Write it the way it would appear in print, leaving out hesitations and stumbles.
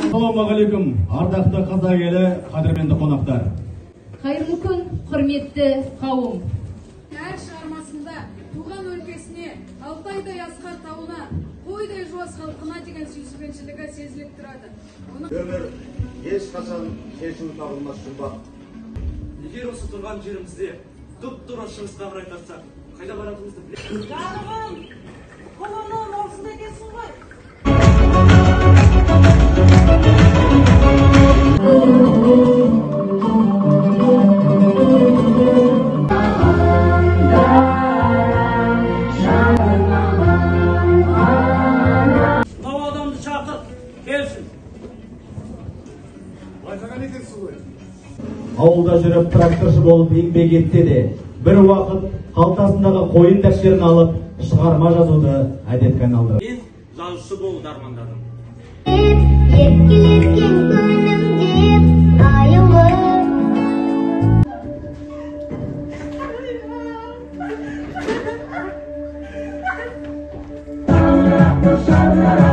Assalamualaikum, arдақты қазақ елі, қадірменді қонақтар. Қайырлы күн, құрметті қауым. Әр шығармасында туған өлкесіне, Алтайдай асқар тауына, қойдай жуас халқына деген сүйіспеншілігі сезіліп тұрады. Өмір ешқашан шешімі табылмас жұмбақ. Егер осы тұрған жерімізде тұп-тура шығысқа қарай тартсақ, қайда баратынымызды білеміз. Жаным, қолыңнан олсын дегенсің ғой. Мынау адамды шақыр, келсін. Байқаған екенсің ғой. Ауылда жүріп тракторшы болып еңбек етсе де, бір уақыт қалтасындағы қойын дәптерін алып, шығарма жазуды әдетке айналдырды. Мен жазушы болуды армандадым. Еркелеткен күнімде аюлы Şarkı